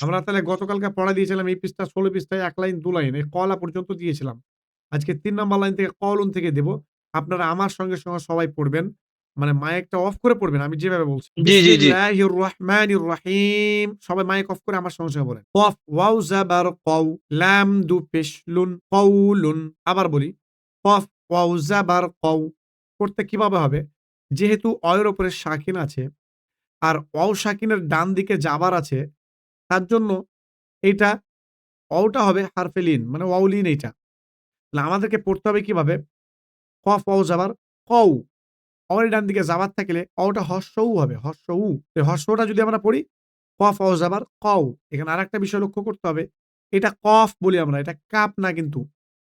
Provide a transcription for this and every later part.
আমরা তাহলে গতকালকে পড়া দিয়েছিলাম এই পৃষ্ঠা 16 পৃষ্ঠায় 1 লাইন 2 লাইন এই কলা পর্যন্ত দিয়েছিলাম। আজকে ৩ নাম্বার লাইন থেকে কলুন থেকে দেব। আপনারা আমার সঙ্গে সবাই পড়বেন। মানে মাইকটা অফ করে পড়বেন। আমি যেভাবে বলছি। জি, জি, জি। বিসমিল্লাহির রহমানির রহিম। সবাই মাইক অফ করে আমার সঙ্গে বলেন। কফ ওয়াও জাবার কও, লাম দু পেশ লুন, কওলুন। আবার বলি। কফ ওয়াও জাবার কও। করতে কিভাবে হবে? যেহেতু অয়ের উপরে সাকিন আছে আর ওয়াও সাকিনের ডান দিকে জাবার আছে, তার জন্য এইটা অওটা হবে হারফে লিন মানে ওয়াও লিন এইটা। তাহলে আমাদেরকে পড়তে হবে কিভাবে? কফ ওয়াও জাবার কও। অয়ের ডান দিকে জাবার থাকলে অওটা হর্ষ উ হবে। হর্ষ উ। এই হর্ষ উটা যদি আমরা পড়ি কফ ওয়াও জাবার কও। এখানে আরেকটা বিষয় লক্ষ্য করতে হবে। এটা কফ বলি আমরা। এটা কাফ না কিন্তু।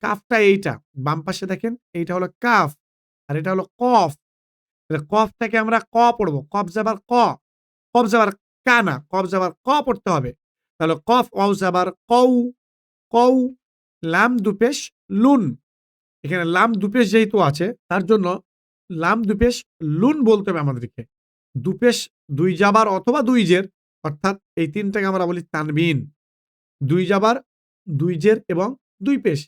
কাফটা এইটা। বাম পাশে দেখেন এইটা হলো কাফ। আর এটা হলো কফ। তাহলে কফ থেকে আমরা ক পড়বো। কফ জাবার ক। কফ জাবার কা না। কফ জাবার ক পড়তে হবে। তাহলে কফ ওয়াও জাবার কও, কও, লাম দুপেশ লুন। এখানে লাম দুপেশ যেহেতু আছে তার জন্য লাম দুপেশ লুন বলতে হবে আমাদেরকে। দুপেশ ২ জাবার অথবা ২ জের অর্থাৎ এই ৩ টাকে আমরা বলি তানবিন। ২ জাবার, ২ জের এবং ২ পেশ।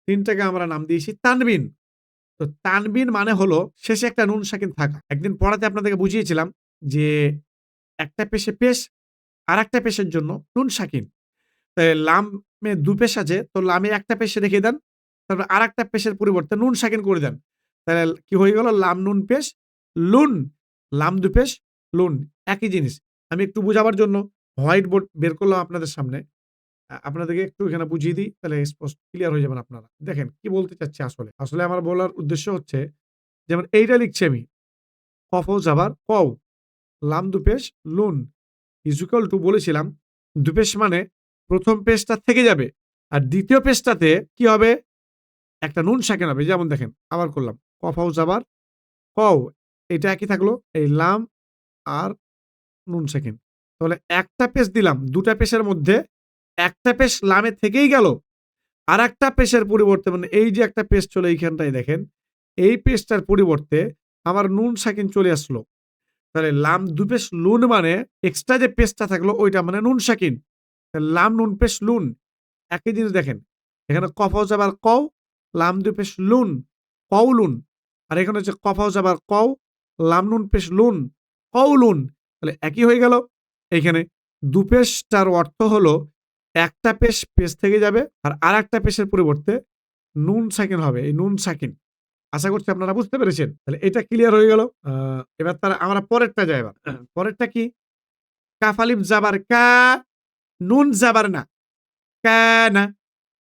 ৩ টাকে আমরা নাম দিয়েছি তানবিন। তো তানবিন মানে হলো শেষে একটা নুন সাকিন থাকা। একদিন পড়াতে আপনাদেরকে বুঝিয়েছিলাম যে একটা পেশে পেশ আরেকটা পেশের জন্য নুন সাকিন। লামে ২ পেশ আছে তো লামে একটা পেশে রেখে দেন। তারপর আরেকটা পেশের পরিবর্তে নুন সাকিন করে দেন। তাহলে কি হয়ে গেল? লাম নুন পেশ লুন। লাম ২ পেশ লুন। একই জিনিস। আমি একটু বুঝাবার জন্য হোয়াইট বোর্ড বের করলাম আপনাদের সামনে। আপনাদেরকে একটু এখানে বুঝিয়ে দিই তাহলে স্পষ্ট ক্লিয়ার হয়ে যাবেন আপনারা। দেখেন কি বলতে চাচ্ছি আসলে। আসলে আমার বলার উদ্দেশ্য হচ্ছে যেমন এইটা লিখছি আমি। কফ জাবার কও, লাম ২ পেশ লুন ইকুয়াল টু বলেছিলাম ২ পেশ মানে ১ম পেজটা থেকে যাবে। আর ২য় পেজটাতে কি হবে? একটা নুন সাকিন হবে। যেমন দেখেন আবার করলাম। কফ জাবার কও। এটা একই থাকলো। এই লাম আর নুন সাকিন। তাহলে একটা পেশ দিলাম। ২ টা পেশের মধ্যে একটা পেশ লামে থেকেই গেল। আরেকটা পেশের পরিবর্তে মানে এই যে একটা পেশ চলে এইখানটায় দেখেন। এই পেশটার পরিবর্তে আমার নুন সাকিন চলে আসলো। তাহলে লাম ২ পেশ লুন মানে এক্সট্রা যে পেশটা থাকলো ওইটা মানে নুন সাকিন। লাম নুন পেশ লুন। একই জিনিস দেখেন। এখানে কফ জাবার কও, লাম ২ পেশ লুন, কওলুন। আর এখানে হচ্ছে কফ জাবার কও, লাম নুন পেশ লুন, কওলুন। তাহলে একই হয়ে গেল। এইখানে ২ পেশটার অর্থ হলো একটা পেশ পেশ থেকে যাবে আর আরেকটা পেশের পরিবর্তে নুন সাকিন হবে। এই নুন সাকিন। আশা করছি আপনারা বুঝতে পেরেছেন। তাহলে এটা ক্লিয়ার হয়ে গেল। এবার তারা আমরা পরেরটা যাই এবার। পরেরটা কি? কাফ আলিফ জাবার কা, নুন জাবার না। কানা।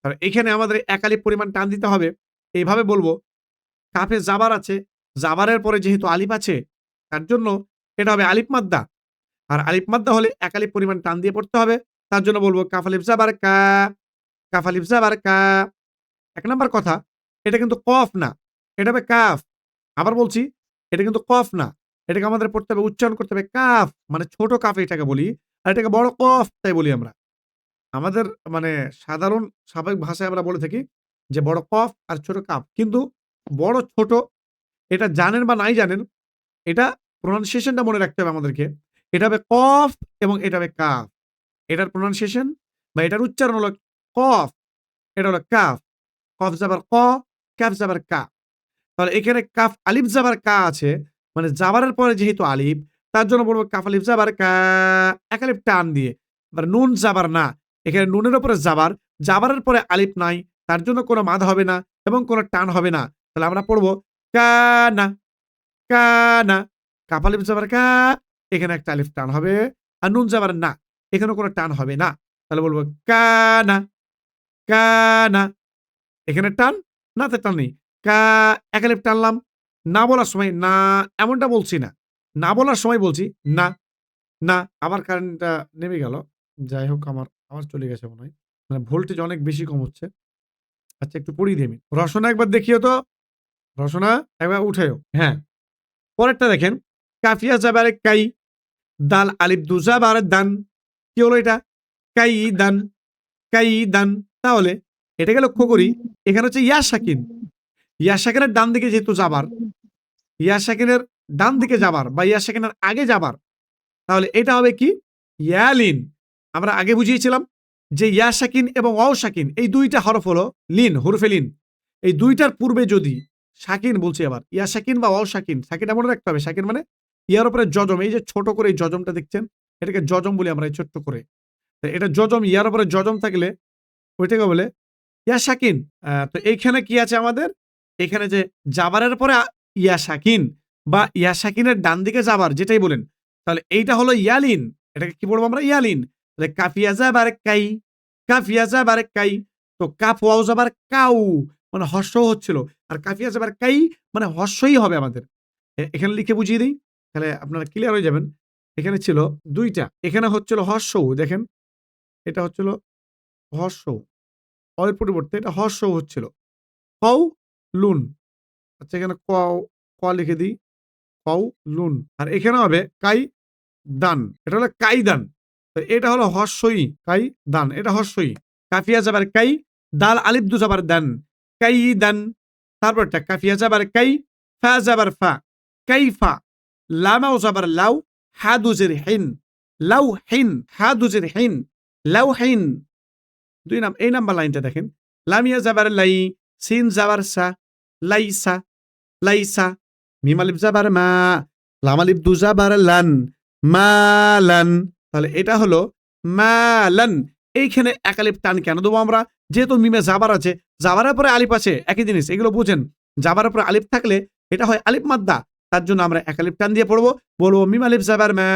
আর এখানে আমাদের এক আলিফ পরিমাণ টান দিতে হবে। এইভাবে বলবো, কাফে জাবার আছে। জাবারের পরে যেহেতু আলিফ আছে, তার জন্য এটা হবে আলিফ মাদ্দা। আর আলিফ মাদ্দা হলে এক আলিফ পরিমাণ টান দিয়ে পড়তে হবে। তার জন্য বলবো কাফ আলিফ জাবার কা, কাফ আলিফ জাবার কা। ১ নাম্বার কথা, এটা কিন্তু কফ না। এটা হবে কাফ। আবার বলছি, এটা কিন্তু কফ না। এটাকে আমাদের পড়তে হবে, উচ্চারণ করতে হবে কাফ। মানে ছোট কাফ এটাকে বলি। আর এটাকে বড় কফ তাই বলি আমরা। আমাদের মানে সাধারণ স্বাভাবিক ভাষায় আমরা বলে থাকি যে বড় কফ আর ছোট কাফ। কিন্তু বড় ছোট এটা জানেন বা নাই জানেন, এটা প্রনাউন্সিয়েশনটা মনে রাখতে হবে আমাদেরকে। এটা হবে কফ এবং এটা হবে কাফ। এটার প্রনাউন্সিয়েশন বা এটার উচ্চারণ হলো কফ, এটা হলো কাফ। কফ জাবার ক, কাফ জাবার কা। তাহলে এখানে কাফ আলিফ জাবার কা আছে। মানে জাবারের পরে যেহেতু আলিফ, তার জন্য বলবো কাফ আলিফ জাবার কা, এক আলিফ টান দিয়ে। এবার নুন জাবার না। এখানে নুনের উপরে জাবার, জাবারের পরে আলিফ নাই। তার জন্য কোনো মাদ হবে না এবং কোনো টান হবে না। তাহলে আমরা পড়বো কানা, কানা। কাফ আলিফ জাবার কা, এখানে একটা আলিফ টান হবে। আর নুন জাবার না, এখানে কোনো টান হবে না। তাহলে বলবো কানা, কানা। এখানে টান, নাতে টান নেই। কা এক আলিফ টানলাম। না বলার সময় না এমনটা বলছি না। না বলার সময় বলছি না, না। আবার কারেন্টটা নেমে গেল। যাই হোক আমার আবার চলে গেছে মনে হয়। মানে ভোল্টেজ অনেক বেশি কম হচ্ছে। আচ্ছা একটু পড়িয়ে দিই আমি। রসনা একবার দেখিও তো। রসনা একবার উঠায়ও। হ্যাঁ, পরেরটা দেখেন। কাফিয়া জাবারে কাই, দাল আলিফ দু জাবারে দান। কি হলো এটা? কাই দান, কাই দান। তাহলে এটাকে লক্ষ্য করি। এখানে হচ্ছে ইয়া সাকিন। ইয়া সাকিনের ডান দিকে যেহেতু যাবার, ইয়া সাকিনের ডান দিকে যাবার বা ইয়া সাকিনের আগে যাবার, তাহলে এটা হবে কি? ইয়ালিন। আমরা আগে বুঝিয়েছিলাম যে ইয়া সাকিন এবং ওয়াও সাকিন এই দুইটা হরফ হলো লিন, হরফে লিন। এই দুইটার পূর্বে যদি সাকিন বলছি, আবার ইয়া সাকিন বা ওয়াও সাকিন, সাকিনটা মনে রাখতে হবে। সাকিন মানে ইয়ার উপরে জজম, এই যে ছোট করে এই জজমটা দেখছেন, এটাকে জজম বলি আমরা, এই ছোট্ট করে। এটা জজম, ইয়ার উপরে জজম থাকলে ওইটাকে বলে ইয়া সাকিন। তো এইখানে কি আছে আমাদের, এখানে যে জাবারের পরে ইয়া সাকিন বা ইয়া সাকিনের ডান দিকে জাবার, যেটাই বলেন, তাহলে এইটা হলো ইয়ালিন। এটাকে কি বলবো আমরা, ইয়ালিন। তাহলে কাফিয়া জাবার কাই, কাফিয়া জাবার কাই। তো কাফ ওয়াও জাবার কাউ, মানে হর্ষ হচ্ছিল, আর কাফিয়া জাবার কাই মানে হর্ষই হবে আমাদের। এখানে লিখে বুঝিয়ে দিই, তাহলে আপনারা ক্লিয়ার হয়ে যাবেন। এখানে ছিল দুইটা, এখানে হচ্ছিল হর্ষ, দেখেন এটা হচ্ছিল হর্ষ, এর পরিবর্তে এটা হর্ষ হচ্ছিল কও লুন। আচ্ছা এখানে ক লিখে দিই, কও লুন। আর এখানে হবে কাই দান, এটা হলো কাই দান। তো এটা হলো হর্ষই, কাই দান, এটা হর্ষই। কাফিয়া যাবার কাই, দাল আলিফ দু যাবার দান, কাই দান। তারপরটা কাফিয়া যাবার কাই, ফা যাবার ফা, কাই ফা। লামাও যাবার লাউ, হা দুজের হিন, লাউ হিন, হা দুজের হিন, লাউ হিন। এই নাম্বার লাইনটা দেখেন, লামিয়া যাবার লাই, সিন যাবার সা, লাইসা, লাইসা। মিম আলিফ যাবার মা, লাম আলিফ দু যাবার লান, মালান। তাহলে এটা হলো মালান। এইখানে এক আলিফ টান কেন দেবো আমরা, যেহেতু মিমে জাবার আছে, জাবারের পরে আলিফ আছে, একই জিনিস, এগুলো বুঝেন। জাবারের পরে আলিফ থাকলে এটা হয় আলিফ মাদ্দা, তার জন্য আমরা এক আলিফ টান দিয়ে পড়বো, বলবো মিম আলিফ যাবার মা,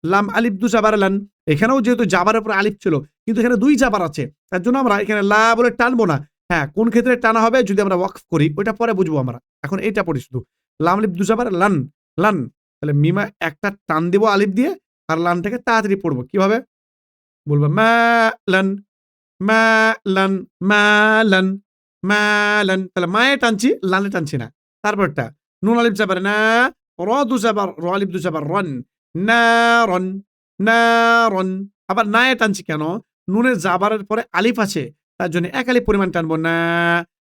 লাম আলিফ দু যাবার লান। এখানেও যেহেতু জাবারের উপরে আলিফ ছিল, কিন্তু এখানে দুই জাবার আছে, তার জন্য আমরা এখানে লা বলে টানবো না। হ্যাঁ, কোন ক্ষেত্রে টানা হবে যদি আমরা ওয়াকফ করি, ওইটা পরে বুঝবো আমরা, এখন এইটা পড়ি শুধু। লাম আলিফ দু যাবার লান, লান। তাহলে মিমা একটা টান দেবো আলিফ দিয়ে, আর লানটাকে তাড়াতাড়ি পড়বো, কিভাবে বলবো, মা লান, মা লান, মা লান, মা লান। তাহলে মায়ে টানছি, লানে টানছি না। তারপরটা নুন আলিফ যাবার না, র দু যাবার র আলিফ দু যাবার রন, না রন, না রন। আবার নায়ে টানছি কেন, নুনের জাবারের পরে আলিফ আছে, তার জন্য এক আলিফ পরিমাণ টানবো না।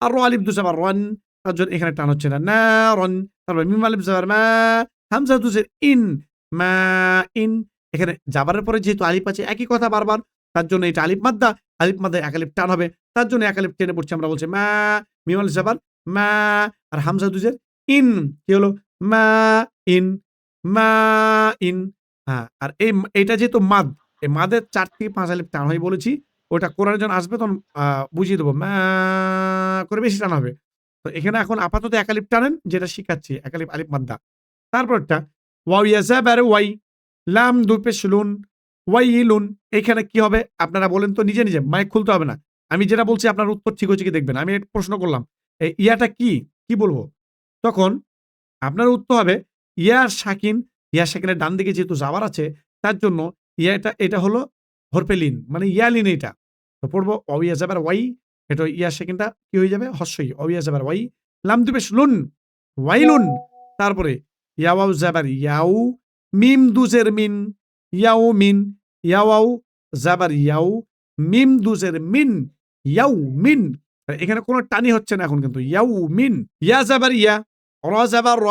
আর র আলিফ দু যাবার রন, তার জন্য এখানে টান হচ্ছে না, না রন। তারপর মিম আলিফ যাবার মা, হামজা দুজের ইন, মা ইন। এখানে জাবারের পরে যেহেতু আলিফ আছে, একই কথা বারবার, তার জন্য এটা আলিফ মাদ্দা, আলিফ মাদ্দায় এক আলিফ টান হবে, তার জন্য এক আলিফ টেনে পড়ছি আমরা, বলছি মা, মিম আলিফ যাবার মা, আর হামজা দুজের ইন, কি হলো, মা ইন, মা ইন। হ্যাঁ, আর এইটা যেহেতু মাদ, এই মাদের 4 থেকে 5 আলিফ টান হয় বলেছি, ওটা কোরআনে যখন আসবে তখন বুঝিয়ে দেবো, মা করে বেশি টান হবে। তো এখানে এখন আপাতত এক আলিফ টানেন, যেটা শিখাচ্ছি, এক আলিফ আলিফ মাদ্দা। তারপরটা ওয়াও ইয়াজাবার ওয়াই, লাম দু পেশ লুন, ওয়াই লুন। এখানে কি হবে আপনারা বলেন তো নিজে নিজে, মাইক খুলতে হবে না, আমি যেটা বলছি আপনার উত্তর ঠিক হচ্ছে কি দেখবেন। আমি প্রশ্ন করলাম এই ইয়াটা কি, কি বলবো, তখন আপনার উত্তর হবে ইয়া সাকিন। ইয়া সাকিনের ডান দিকে যেহেতু জাবার আছে, তার জন্য এটা হলো হরফে লিন, মানে ইয়ালিন। এটা তো পড়বো অবিয়া যাবার ওয়াই, এটা ইয়া সাকিনটা কি হয়ে যাবে, হস্যই, অবিয়া যাবার ওয়াই, লাম দুবেশ লুন, ওয়াইলুন। তারপরে ইয়াওয়াও যাবার ইয়াউ, মিম দুজের মিন, ইয়াও মিন, ইয়াওয়াও যাবার ইয়াউ, মিম দুজের মিন, ইয়াউ মিন। এখানে কোনো টানি হচ্ছে না এখন, কিন্তু ইয়াউ মিন। ইয়া যাবার ইয়া, র যাবার র।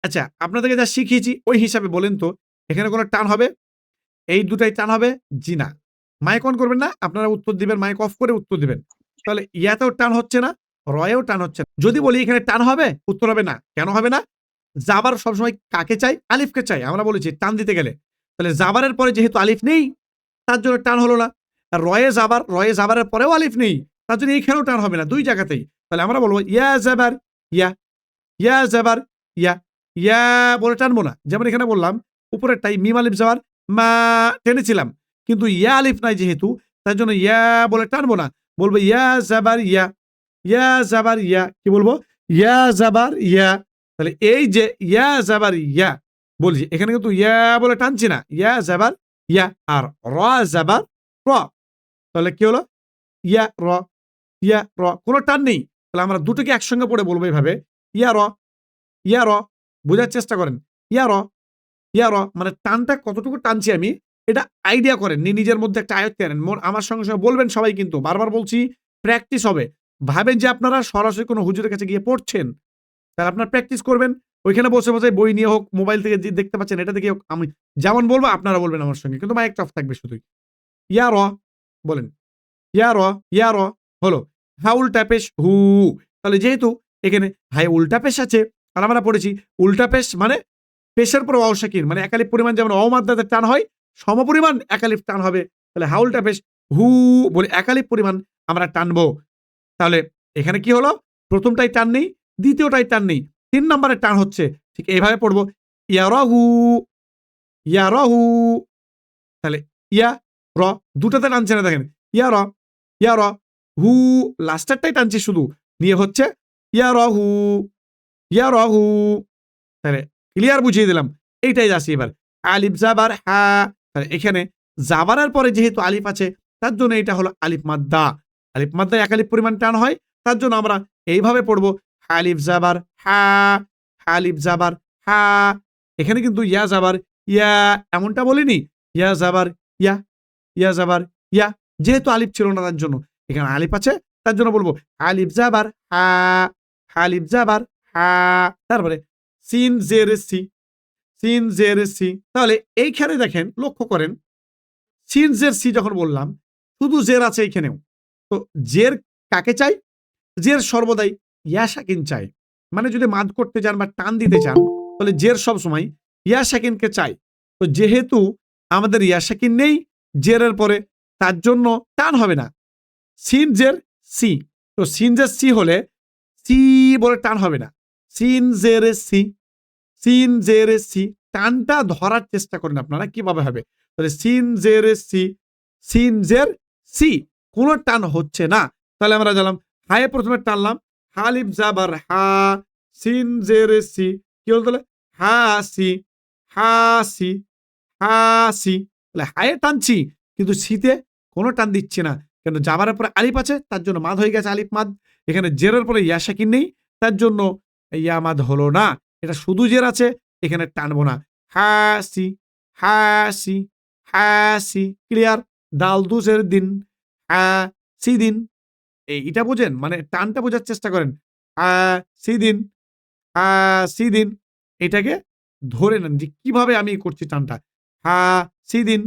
আচ্ছা, আপনাদেরকে যা শিখিয়েছি ওই হিসাবে বলেন তো, এখানে কোনো টান হবে, এই দুটাই টান হবে, জি না। মাইক অন করবেন না, আপনারা উত্তর দিবেন, মাইক অফ করে উত্তর দিবেন। তাহলে ইয়াতেও টান হচ্ছে না, রয়েও টান হচ্ছে না। যদি বলি এখানে টান হবে, উত্তর হবে না। কেন হবে না, জাবার সবসময় কাকে চাই, আলিফকে চাই, আমরা বলেছি টান দিতে গেলে। তাহলে জাবারের পরে যেহেতু আলিফ নেই, তার জন্য টান হলো না। আর রয়ে জাবারের পরেও আলিফ নেই, তার জন্য এইখানেও টান হবে না, দুই জায়গাতেই। তাহলে আমরা বলবো ইয়া জাবার ইয়া, ইয়া জাবার ইয়া, ইয়া বলে টানবো না। যেমন এখানে বললাম উপরেরটাই মিম আলিফ যাবার মা টেনেছিলাম, কিন্তু ইয়া আলিফ নাই যেহেতু, তার জন্য ইয়া বলে টানবো না, বলবো ইয়া জাবার ইয়া, ইয়া জাবার ইয়া। কি বলবো, ইয়া জাবার ইয়া। তাহলে এই যে ইয়া জাবার ইয়া বলছি, এখানে কিন্তু ইয়া বলে টানছি না, ইয়া জাবার ইয়া। আর র জাবার র, তাহলে কি হলো, ইয়া র, ইয়া র, কোনো টান নেই। তাহলে আমরা দুটোকে একসঙ্গে পড়ে বলবো এইভাবে, ইয়া র, ইয়া র। বোঝার চেষ্টা করেন, ইয়া র, ইয়া র, মানে টানটা কতটুকু টানছি আমি, এটা আইডিয়া করেন, নিজের মধ্যে একটা আয়ত্তে আনেন। আমার সঙ্গে সঙ্গে বলবেন সবাই, কিন্তু বারবার বলছি প্র্যাকটিস হবে। ভাবেন যে আপনারা সরাসরি কোনো হুজুরের কাছে গিয়ে পড়ছেন, তাহলে আপনারা প্র্যাকটিস করবেন, ওইখানে বসে বসে বই নিয়ে হোক, মোবাইল থেকে যে দেখতে পাচ্ছেন এটা দেখে হোক, আমি যেমন বলবো আপনারা বলবেন আমার সঙ্গে, কিন্তু মাইকটা অফ থাকবে শুধুই। ইয়ার, বলেন ইয়ার, ইয়ার হলো। হা উল্টা পেশ হু। তাহলে যেহেতু এখানে হায় উল্টা পেশ আছে, আর আমরা পড়েছি উল্টা পেশ মানে পেশের পর ওয়াও সাকিন, মানে একালিফ পরিমাণ যেমন অমাদ্রাতে টান হয়, সমপরিমাণ একালিফ টান হবে। তাহলে হা উল্টা পেশ হু বলে একালিফ পরিমাণ আমরা টানবো। তাহলে এখানে কি হলো? প্রথমটাই টান নেই, দ্বিতীয়টাই টান নেই, ৩ নম্বরের টান হচ্ছে। ঠিক এইভাবে পড়বো ইয়ারাহু, ইয়ারাহু। তাহলে ইয়া র দুটাতে টানছে না, দেখেন ইয়া র, ইয়া র, হু লাস্টারটাই টানছি শুধু, নিয়ে হচ্ছে ইয়া র হু, ইয়া র হু। তাহলে ক্লিয়ার বুঝিয়ে দিলাম। এইটাই আসি এবার আলিফ জাবার হা। তাহলে এখানে জাবারের পরে যেহেতু আলিফ আছে, তার জন্য এটা হলো আলিফ মাদ্দা। আলিফ মাদ্দায় একালিফ পরিমাণ টান হয়, তার জন্য আমরা এইভাবে পড়বো আলিফ জাবার হা, আলিফ জাবার হা। এখানে কিন্তু ইয়া জাবার ইয়া এমনটা বলিনি, ইয়া জাবার ইয়া, ইয়া জাবার ইয়া। যেহেতু আলিফ ছিল না তার জন্য, এখানে আলিফ আছে তার জন্য বলবো আলিফ জাবার হা, আলিফ জাবার হা। তারপরে সিন জের সি, সিন জের সি। তাহলে এইখানে দেখেন লক্ষ্য করেন, সিন জের সি যখন বললাম, শুধু জের আছে এইখানেও। তো জের কাকে চাই? জের সর্বদাই ইয়া সাকিন চাই। মানে যদি মাদ করতে চান বা টান দিতে চান, তাহলে জের সব সময় ইয়া সাকিনকে চাই। তো যেহেতু আমাদের ইয়া সাকিন নেই জেরের পরে, তার জন্য টান হবে না। সিন জের সি, তো সিন জের সি হলে সি বলে টান হবে না। সিন জের সি, সিন জের সি। টানটা ধরার চেষ্টা করেন আপনারা কিভাবে হবে। তাহলে সিন জের সি, সিন জের সি, কোনো টান হচ্ছে না। তাহলে আমরা জানলাম হায়ে প্রথমে টানলাম, হালিফ জাবার হা, সিন জের সি, কি হলো তাহলে হাসি, হাসি, হাসি। তাহলে হায়ে টানছি কিন্তু সিতে কোনো টান দিচ্ছি না, কেন জাবারের পরে আলিফ আছে তার জন্য মাদ হয়ে গেছে আলিফ মাদ। এখানে জেরের পরে ইয়া সাকিন নেই তার জন্য ইয়া মাদ হলো না। এটা শুধু জের আছে, এখানে টানবো না। হাসি, হাসি, হাসি। ক্লিয়ার? দাল দুসের দিন, সি দিন। এইটা বোঝেন, মানে টানটা বোঝার চেষ্টা করেন। সি দিন, সি দিন। এটাকে ধরে নেন যে কিভাবে আমি করছি টানটা। সি দিন,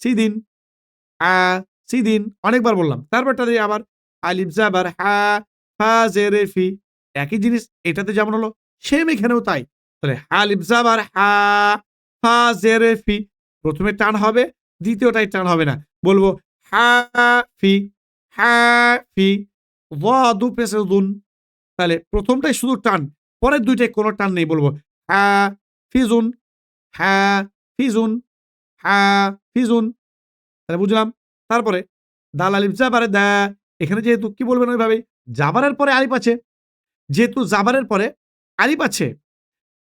সি দিন, সি দিন। অনেকবার বললাম। তারপরটা দিয়ে আবার আলিফ জাবার হা, ফা জেরে ফি। একই জিনিস এটাতে যেমন হলো, সেম এখানেও তাই। তাহলে আলিফ জাবার হা, ফা জেরে ফি। প্রথমে টান হবে, দ্বিতীয়টাই টান হবে না। বলবো হা ফি, হা ফি, ওয়াদু পেশে দুন। তাহলে প্রথমটাই শুধু টান, পরের দুইটাই কোনো টান নেই। বলবো হা ফিজুন, হা ফিজুন, হা ফিজুন। তাহলে বুঝলাম। তারপরে দাল আলিফ জাবারে দা। এখানে যেহেতু কি বলবেন ওইভাবেই, জাবারের পরে আলিফ আছে, যেহেতু জাবারের পরে আলিফ আছে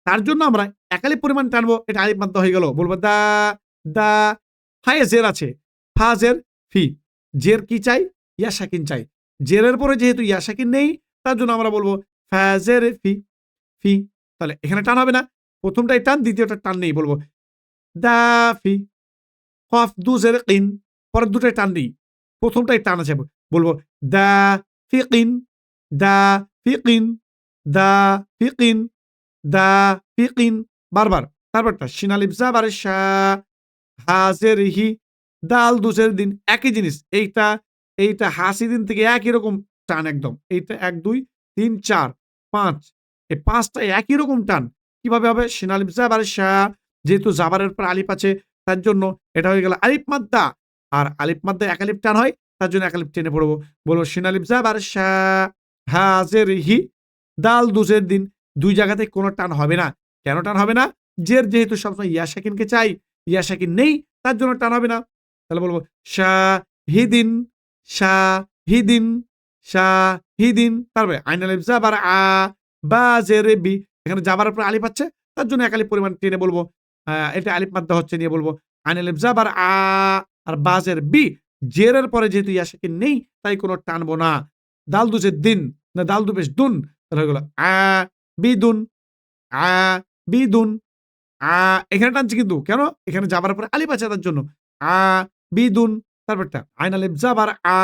তার জন্য আমরা একালিফ পরিমাণ টানবো, এটা আলিফ মাদ্দা হয়ে গেল। বলবো দা, দা। ফায়ে জের আছে, ফা জের ফি। জের কি চাই? ইয়া সাকিন চাই। জেরের পরে যেহেতু ইয়া সাকিন নেই তার জন্য আমরা বলবো ফা জের ফি, ফি। তাহলে এখানে টান হবে না, প্রথমটাই টান, দ্বিতীয়টা টান নেই। বলবো দা ফি, কফ দু জের কিন। পরের দুটাই টান নেই, প্রথমটাই টান আছে। বলবো দা ফিকিন, দা ফিকিন, দা ফিকিন, দা ফিকিন। বারবার। তারপরটা শিন আলিফ জাবার শা, হাজের হি, দাল দুসের দিন। একই জিনিস। এইটা এইটা হাসি দিন থেকে একই রকম টান একদম। এইটা ১ ২ ৩ ৪ ৫, এই ৫টা একই রকম টান। কিভাবে হবে? শিন আলিফ জাবার শা, যেহেতু জাবারের পর আলিফ আছে তার জন্য এটা হয়ে গেল আলিফ মাদ্দা। আর আলিফ মাদ্দায় এক আলিফ টান হয়, তার জন্য এক আলিফ টেনে পড়বো। বলবো শিন আলিফ জাবার শা, হাজের হি, দাল দুসের দিন। ২ জায়গাতে কোনো টান হবে না। কেন টান হবে না? জের যেহেতু সবসময় ইয়া সাকিনকে চাই, ইয়া সাকিন নেই তার জন্য টান হবে না। তাহলে বলবো শাহিদিন, শাহিদিন, শাহিদিন। তারপরে আইন আলিফ জাবার আ, বা জেরে বি। এখানে জাবারের পর আলিফ আছে তার জন্য এক আলিফ পরিমাণ টেনে বলবো। এটা আলিফ মাদ্দা হচ্ছে, নিয়ে বলবো আইন আলিফ জাবার আ, আর বা জের বি। জেরের পরে যেহেতু ইয়া সাকিন নেই তাই কোনো টানবো না। দাল দুসের দিন, না দাল দু পেশ দুন। তাহলে হয়ে গেল আ বিদুন, আ বিদুন, আ। এখানে টানছি কিন্তু কেন? এখানে জাবার পরে আলিফ আছে তার জন্য। আ বিদুন। তারপরটা আইন আলিফ জাবার আ,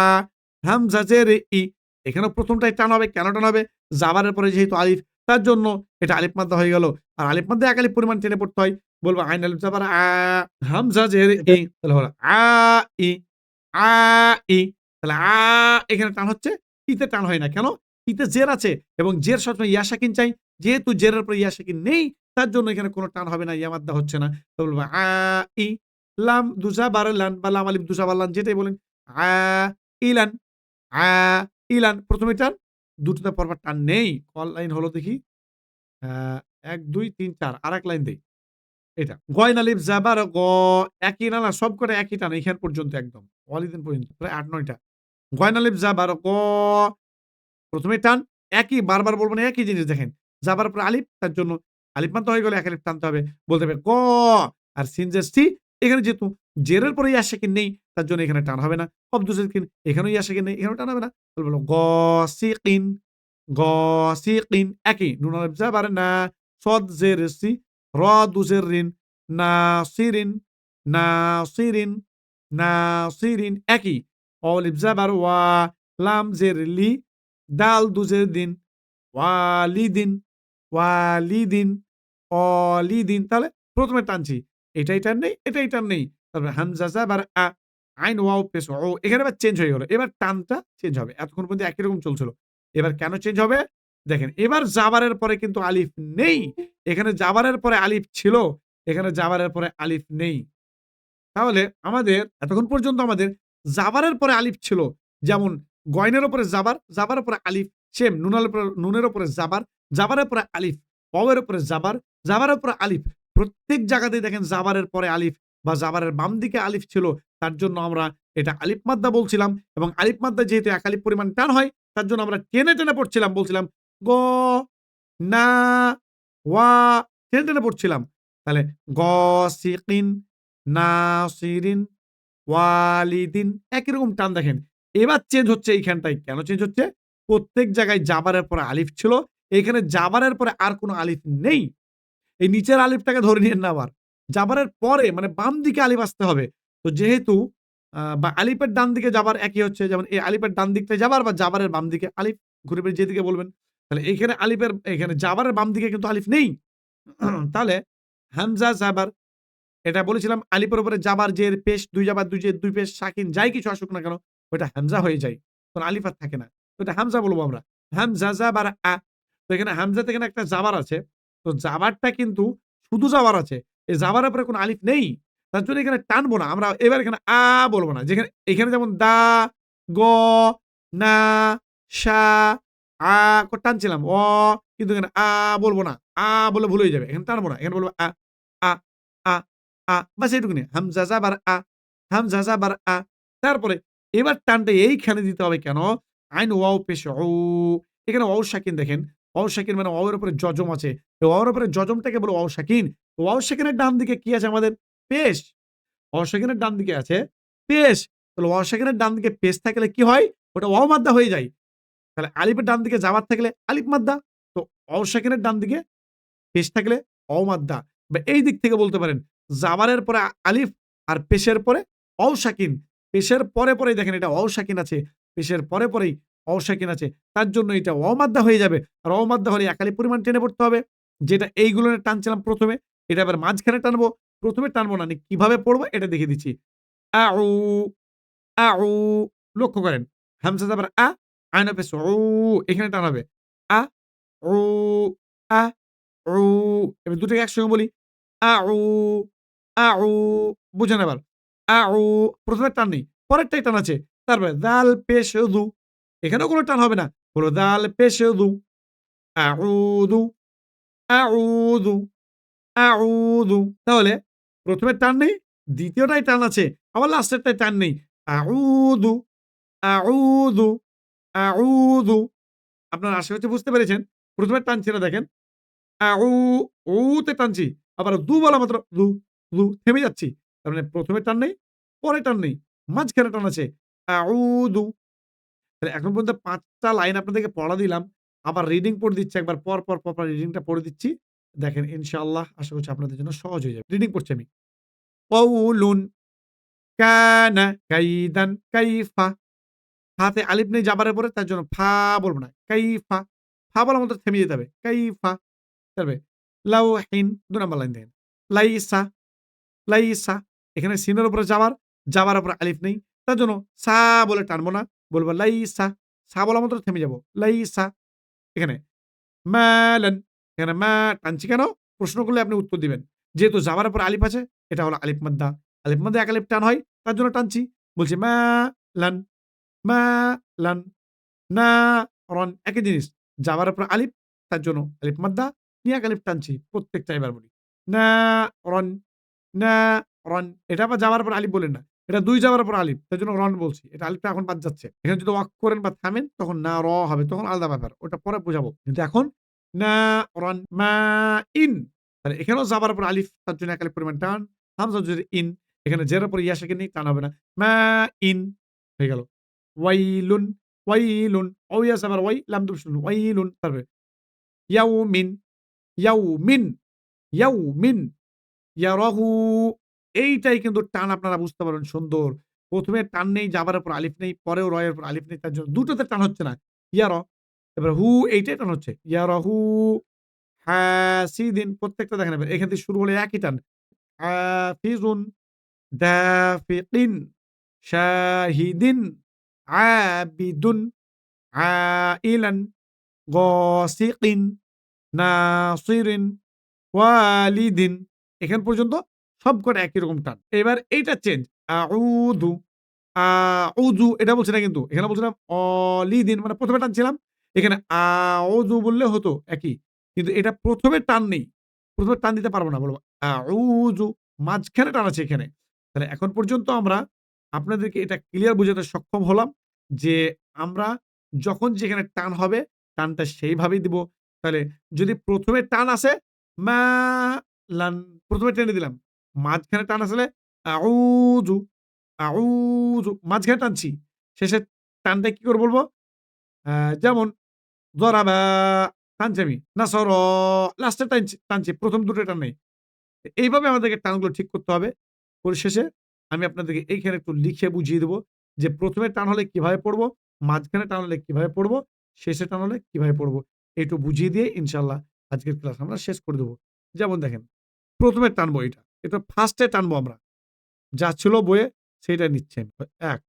হামজা জের ই। এখানেও প্রথমটাই টান হবে। কেন টান হবে? জাবারের পরে যেহেতু আলিফ তার জন্য এটা আলিফ মাদ্দা হয়ে গেল। আর আলিফ মাদ্দা এক আলিফ পরিমাণ টেনে পড়তে হয়। বলবো আইন আলিফ জাবার আ, হামজা জের ই, তাহলে হলো আ ই, আ ই, তাহলে এখানে টান হচ্ছে, ইতে টান হয় না। কেন? ইতে জের আছে এবং জের সবসময় ইয়া সাকিন চাই। যেহেতু জেরের পরে ইয়া সাকিন নেই, তার জন্য এখানে কোনো টান হবে না, ইয়া মাদ্দা হচ্ছে না। তো বলবো ই, লাম দুজাবার লান বা লাম আলিফ দুজাবার লান যেটাই বলেন। আ ইলান, আ ইলান। ১ম এ টান, দুটোতে পরপর টান নেই। কল লাইন হলো দেখি। আ ১, ২, ৩, ৪ আরেক লাইন দেই। এটা। গয়ন আলিফ জাবার গ, একই না, না সবকটা একই টান এখান পর্যন্ত একদম। ওয়ালিদিন পর্যন্ত প্রায় ৮-৯ টা। গয়ন আলিফ জাবার গ, ১ম এ টান, একই বারবার বলব না, একই জিনিস দেখেন। জাবার পরে আলিফ, তার জন্য আলিফ মানতে হয়ে গেলে এক আলিফ টানতে হবে। বলতে হবে গ, আর সিন জের সি, এখানে যেহেতু জেরের পরে ইয়া সাকিন নেই, তার জন্য এখানে টান হবে না। কবদু সাকিন, এখানেও ইয়া সাকিন নেই, এখানেও টান হবে না। তাহলে বলব গসিকিন, গসিকিন একই। নুন আলিফ জাবার না, সদ জের সি, র দু জের রিন, নাসিরিন, নাসিরিন, নাসিরিন একই। অলিফ জাবার ওয়া, লাম জের লি, দাল দু জের দিন, ওয়ালিদিন, ওয়ালিদিন, অলিদিন। তাহলে ১ম এ টানছি। এটাই টান নেই, এটাই টান নেই। তারপরে হামজা জাবার আ, আইন ওয়াও পেশ ও, এখানে এবার চেঞ্জ হয়ে গেল। এবার টানটা চেঞ্জ হবে। এতক্ষণ পর্যন্ত একই রকম চলছিল। এবার কেন চেঞ্জ হবে? দেখেন, এবার জাবারের পরে কিন্তু আলিফ নেই। এখানে জাবারের পরে আলিফ ছিল, এখানে জাবারের পরে আলিফ নেই। তাহলে আমাদের এতক্ষণ পর্যন্ত আমাদের জাবারের পরে আলিফ ছিল। যেমন গয়নের উপরে জাবার, জাবারের উপরে আলিফ। সেম নুনের উপরে জাবার, জাবারের পরে আলিফ। ওয়াওয়ের উপরে জাবার, জাবারের উপরে আলিফ। প্রত্যেক জায়গাতেই দেখেন জাবারের পরে আলিফ বা জাবারের বাম দিকে আলিফ ছিল। তার জন্য আমরা এটা আলিফ মাদ্দা বলছিলাম এবং আলিফ মাদ্দা যেহেতু এক আলিফ পরিমাণ টান হয়, তার জন্য আমরা টেনে, টেনে পড়ছিলাম। বলছিলাম গ, না, ওয়া, টেনে, টেনে পড়ছিলাম। তাহলে গসিকিন, নাসিরিন, ওয়ালিদিন একই রকম টান দেখেন। এবার চেঞ্জ হচ্ছে এইখানটায়। কেন চেঞ্জ হচ্ছে? প্রত্যেক জায়গায় জাবারের পরে আলিফ ছিল। এখানে জাবারের পরে আর কোন আলিফ নেই। এই নিচের আলিফটাকে ধরে নিয়েন না আবার। জাবারের পরে মানে বাম দিকে আলিফ আসতে হবে। তো যেহেতু বা আলিফের ডান দিকে জাবার একই হচ্ছে। যেমন এই আলিফের ডান দিকটায় জাবার বা জাবারের বাম দিকে আলিফ। ঘুরে ফিরে যেদিকে বলবেন। তাহলে এইখানে এখানে জাবারের বাম দিকে কিন্তু আলিফ নেই। তাহলে হামজা জাবার, এটা বলেছিলাম আলিফের উপরে জাবার, জের, পেশ, ২ জাবার, ২ জের, ২ পেশ, সাকিন যাই কিছু আসুক না কেন, ওইটা হামজা হয়ে যায়। তখন আলিফ আর থাকে না। তো এটা হামজা বলবো আমরা। হামজা জাবার আ। তো এখানে হামজাতে এখানে একটা জাবার আছে। তো জাবারটা কিন্তু শুধু জাবার আছে। এই জাবারের উপরে কোনো আলিফ নেই। তার জন্য এখানে টানবো না। আমরা এবার এখানে বলবো না। যেখানে এখানে যেমন দা, গ, না, সা, আ টানছিলাম। কিন্তু এখানে বলবো না। বললে ভুল হয়ে যাবে। এখানে টানবো না। এখানে বলবো আ, আ, আ, বাস এইটুকুনি। হামজা জাবার আ, হামজা জাবার আ। তারপরে এবার টানটা এইখানে দিতে হবে কেন? আইন ওয়াও পেশ উ। এখানে ওয়াও সাকিন দেখেন। ওয়াও সাকিন মানে ওয়াও এর উপরে যজম আছে। তো ওয়াও এর উপরে যজমটাকে বলে ওয়াও সাকিন। তো ওয়াও সাকিনের ডান দিকে কি আছে আমাদের? পেশ। ওয়াও সাকিনের ডান দিকে আছে পেশ। তাহলে ওয়াও সাকিনের ডান দিকে পেশ থাকলে কি হয়? ওটা ওয়াও মাদ্দা হয়ে যায়। তাহলে আলিফের ডান দিকে জাবার থাকলে আলিফ মাদ্দা। তো ওয়াও সাকিনের ডান দিকে পেশ থাকলে অমাদ্দা, বা এই দিক থেকে বলতে পারেন জাবারের পরে আলিফ আর পেশের পরে অও সাকিন। পেশের পরে পরেই দেখেন এটা অও সাকিন আছে। পেশের পরে পরেই অও সাকিন আছে। তার জন্য এটা অমাদ্দা হয়ে যাবে। আর অমাদ্দা হলে এক আলিফ পরিমাণ টেনে পড়তে হবে। যেটা এইগুলো টানছিলাম ১ম এ, এটা আবার মাঝখানে টানবো। ১ম এ টানবো না, কিভাবে পড়বো এটা দেখিয়ে দিচ্ছি। আউ, আউ, লক্ষ্য করেন। হামজা যাবার আইন পেশ উ, এখানে টান হবে। আ, উ, আ, উ, এবার দুটোকে একসঙ্গে বলি। আউ, আউ, বুঝেন এবার। আউ, ১ম এর টান নেই। পরেরটায় টান আছে। তারপরে দাল পেশ দু। এখানেও কোন টান হবে না। হলো দাল পেশ দু। আউদু, আউদু, আউদু। তাহলে ১ম এর টান নেই, ২য় টায় টান আছে। আবার লাস্টেরটায় টান নেই। আউদু, আউদু, আউদু। আপনারা আশা করছি বুঝতে পেরেছেন। ১ম এর টান ছিল দেখেন। আউ, তে টানছি। আবার দু বলা মাত্র দু, দু থেমে যাচ্ছি। তার মানে ১ম এ টান নেই, পরে টান নেই। মাঝখানে টান আছে। আউদু। তাহলে এখন পর্যন্ত ৫ টা লাইন আপনাদেরকে পড়া দিলাম। আবার রিডিং পড়ে দিচ্ছি একবার পর রিডিংটা পড়ে দিচ্ছি। দেখেন ইনশাআল্লাহ আশা করছি আপনাদের জন্য সহজ হয়ে যাবে। রিডিং পড়ছি আমি। কওলুন কানা কাইদান কাইফা। ফাতে আলিফ নেই জাবারের পরে, তার জন্য ফা বলব না। কাইফা। ফা বলার মতো থেমে যেতে হবে। কাইফা। তারপরে লাউহিন ২ নাম্বার লাইন দেখেন। লাইসা, লাইসা। এখানে সিনের উপরে জাবার, জাবার উপরে আলিফ নেই। তার জন্য সা বলে টানবো না। বলবো লাইসা। সা বলা মাত্র থেমে যাবো। লাইসা। এখানে মালান। এখানে মা টানছি কেন? প্রশ্ন করলে আপনি উত্তর দিবেন। যেহেতু জাবার উপর আলিফ আছে, এটা হলো আলিফ মাদ্দা। আলিফ মাদ্দা এক আলিফ টান হয়, তার জন্য টানছি। বলছি মালান, মালান, নারন একই জিনিস। জাবার উপর আলিফ, তার জন্য আলিফ মাদ্দা নিয়ে এক আলিফ টানছি। প্রত্যেকটা এবার বলি। নারন, নারন। এটা আবার জাবার উপর আলিফ বলেন না। এটা ২ জাবার উপর আলিফ। তার জন্য রন বলছি। এটা আলিফটা এখন বাদ যাচ্ছে। এখানে যদি ওয়াক করেন বা থামেন তখন না র হবে। তখন আলাদা ব্যাপার। ওটা পরে বুঝাবো। কিন্তু এখন নারন মাইন। তাহলে এখানেও জাবার উপর আলিফ, তার জন্য এক আলিফ পরিমাণ টান। হামজা যদি ইন, এখানে জের উপর ইয়া সেকেন্ড নেই, টান হবে না। মাইন হয়ে গেল। ওয়াইলুন, ওয়াইলুন। ও ইয়া জাবার ওয়াই, লাম দুম শুনুন। ওয়াইলুন। তারপরে ইয়াউমিন, ইয়াউমিন, ইয়াউমিন। ইয়ারাহু। এইটাই কিন্তু টান আপনারা বুঝতে পারবেন সুন্দর। ১ম এ টান নেই, জাবার উপর আলিফ নেই, পরেও রয়ের উপর আলিফ নেই, তার জন্য দুটোতে টান হচ্ছে না। ইয়ার, এবার হু এইটাই টান হচ্ছে। ইয়ারাহু হাসিদিন। প্রত্যেকটা দেখেন এবার এখান থেকে শুরু হলে একই টান। হাফিজুন, দাফিকিন, শাহিদিন, আবিদুন, আইলান, গসিকিন, নাসিরিন, ওয়ালিদিন। এখান পর্যন্ত সবকটা একই রকম টান। এবার এইটা চেঞ্জ। আউযু, আউযু এটা বলছি না কিন্তু। এখানে বলছিলাম অলিদিন মানে ১ম এ টানছিলাম। এখানে আউযু বললে হতো একই। কিন্তু এটা ১ম এ টান নেই। ১ম এ টান দিতে পারব না। বলব আউযু। মাঝখানে টান আছে এখানে। তাহলে এখন পর্যন্ত আমরা আপনাদেরকে এটা ক্লিয়ার বোঝাতে সক্ষম হলাম যে আমরা যখন যেখানে টান হবে টানটা সেইভাবেই দিব। তাহলে যদি ১ম এ টান আসে মা লান ১ম এ টেনে দিলাম। মাঝখানে টান আসলে আউযু, আউযু মাঝখানে টানছি। শেষের টানটা কি করে বলবো? যেমন যরাবা টানছি আমি। নাসর লাস্টে টানছি। ১ম দুটো টান নেই। এইভাবে আমাদেরকে টানগুলো ঠিক করতে হবে। পরিশেষে আমি আপনাদেরকে এইখানে একটু লিখে বুঝিয়ে দেব যে ১ম এ টান হলে কিভাবে পড়বো, মাঝখানে টান হলে কিভাবে পড়বো, শেষে টান হলে কিভাবে পড়বো। একটু বুঝিয়ে দিয়ে ইনশাআল্লাহ আজকের ক্লাস আমরা শেষ করে দেব। যেমন দেখেন ১ম এ টানবো এটা। এটা ফার্স্ট এ টানবো আমরা। যা ছিল বইয়ে সেইটা নিচ্ছি আমি। ১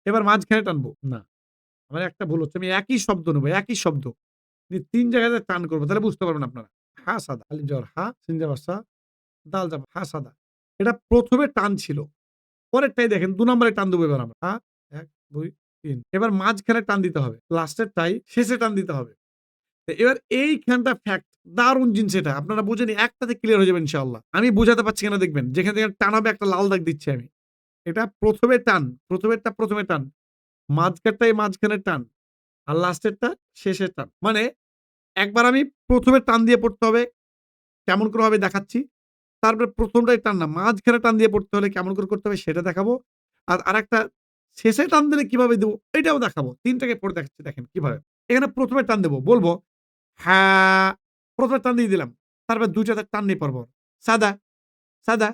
এবার মাঝখানে টানবো। না, আমার একটা ভুল হচ্ছে। আমি একই শব্দ নেবো, একই শব্দ। ৩ জায়গাতে টান করব। তাহলে বুঝতে পারবেন আপনারা। হা সাদা, আলিফ জবর হা, সিন জবর সা, দাল যাবো হা সাদা। এটা ১ম এ টান ছিল। পরেরটাই দেখেন ২ নম্বরে টান দেবো এবার আমরা। ১, ২, ৩ এবার মাঝখানে টান দিতে হবে। লাস্টেরটাই শেষে টান দিতে হবে। তো এবার এইখানটা ফ্যাক্ট দারুণ জিনিস এটা। আপনারা বুঝেনি একটাতে ক্লিয়ার হয়ে যাবে ইনশাআল্লাহ। আমি বুঝাতে পারছি কিনা দেখবেন। যেখান থেকে টান হবে একটা লাল দাগ দিচ্ছি আমি। এটা ১ম এ টান, ১ম এরটা ১ম এ টান, মাঝখানটাই মাঝখানের টান, আর লাস্টেরটা শেষের টান। মানে একবার আমি ১ম এ টান দিয়ে পড়তে হবে। কেমন করে হবে দেখাচ্ছি। তারপরে ১ম টাই টান না, মাঝখানে টান দিয়ে পড়তে হলে কেমন করে করতে হবে সেটা দেখাবো। আর আরেকটা শেষে টান দিলে কিভাবে দেবো এটাও দেখাবো। ৩ টাকে পড়ে দেখাচ্ছি দেখেন কিভাবে। এখানে ১ম এ টান দেবো। বলবো হা ১ম এ টান দিয়ে দিলাম। তারপর ২ টাতে টান নেই পরপর। সাদা, সাদা।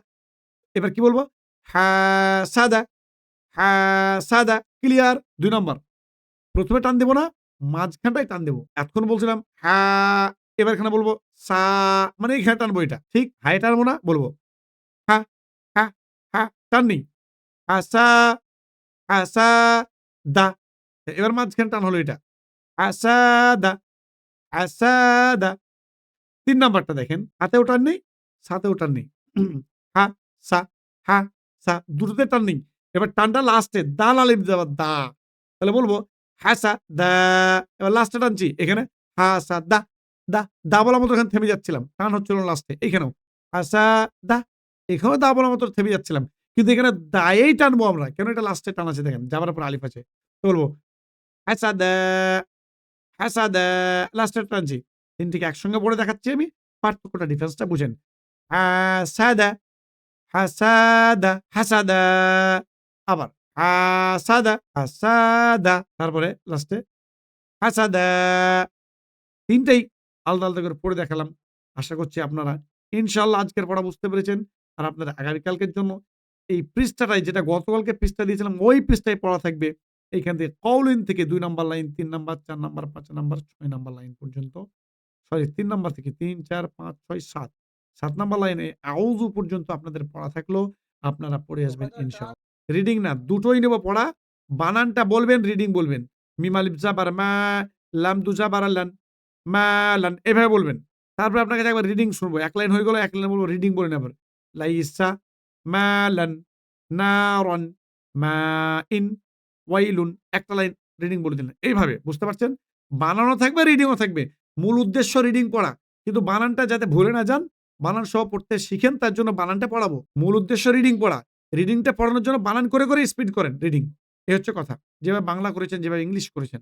এবার কি বলবো? হা সাদা, হা সাদা। ক্লিয়ার? ২ নাম্বার। ১ম এ টান দেব না, মাঝখানটায় টান দেব। এতক্ষণ বলছিলাম হা, এবার এখানে বলবো সা মানে এইখানে টানবো এটা। ঠিক? হায়ে টানবো না, বলবো হা, হা, হা টান নেই। হাসা, হাসাদা। এবার মাঝখানে টান হলো এটা। হাসাদা, হাসাদা। ৩ নাম্বারটা দেখেন। হাতেও টান নেই, সাতেও টান নেই। হা, সা, হা, সা দুটোতে টান নেই। এবার টানটা লাস্টে দাল আলিফ যাবার দা। তাহলে বলবো হাসা দা। এবার লাস্টে টানছি। এখানে হাসা দা, দা, দা বলার মতো এখানে থেমে যাচ্ছিলাম। টান হচ্ছিল না লাস্টে। এইখানেও হাসা দা। এখানেও দা বলার মতো থেমে যাচ্ছিলাম। কিন্তু এখানে দায়েই টানবো আমরা। কেন এটা লাস্টে টান আছে দেখেন। যাবার উপর আলিফ আছে। তো বলবো হাসাদা, হাসাদা লাস্টে টানছি। ৩ টিকে একসঙ্গে পড়ে দেখাচ্ছি আমি। পার্থক্যটা ডিফারেন্সটা বুঝেন। হাসাদা, হাসাদা, হাসাদা। আবার হাসাদা, হাসাদা। তারপরে লাস্টে হাসাদা। ৩ টাই আলাদা, আলাদা করে পড়ে দেখালাম। আশা করছি আপনারা ইনশাআল্লাহ আজকের পড়া বুঝতে পেরেছেন। আর আপনারা আগামীকালকের জন্য এই পৃষ্ঠাটায় যেটা গতকালকে পৃষ্ঠা দিয়েছিলাম ওই পৃষ্ঠায় পড়া থাকবে। এইখান থেকে কওলিন থেকে ২ number line, ৩ number, ৪ number, ৫ number, ৬ number line পর্যন্ত। সরি ৩ নাম্বার থেকে ৩, ৪, ৫, ৬, ৭ 7 নাম্বার লাইনে আউযু পর্যন্ত আপনাদের পড়া থাকলো। আপনারা পড়ে আসবেন ইনশাআল্লাহ। রিডিং না, দুটোই নেব পড়া। বানানটা বলবেন, রিডিং বলবেন। মিম আলিফ জাবার মা, লাম দু জাবার লান, মালান এভাবে বলবেন। তারপরে আপনার কাছে একবার রিডিং শুনবো। 1 লাইন হয়ে গেল, 1 লাইন বলবো, রিডিং বলেন আবার। লাইসা মালান নারন মাইন ওয়াইলুন, একটা লাইন রিডিং বলে দিলেন। এইভাবে বুঝতে পারছেন? বানানও থাকবে, রিডিংও থাকবে। মূল উদ্দেশ্য রিডিং পড়া। কিন্তু বানানটা যাতে ভুলে না যান, বানান সহ পড়তে শিখেন, তার জন্য বানানটা পড়াবো। মূল উদ্দেশ্য রিডিং পড়া। রিডিংটা পড়ানোর জন্য বানান করে স্পিড করেন রিডিং। এই হচ্ছে কথা। যেভাবে বাংলা করেছেন, যেভাবে ইংলিশ করেছেন।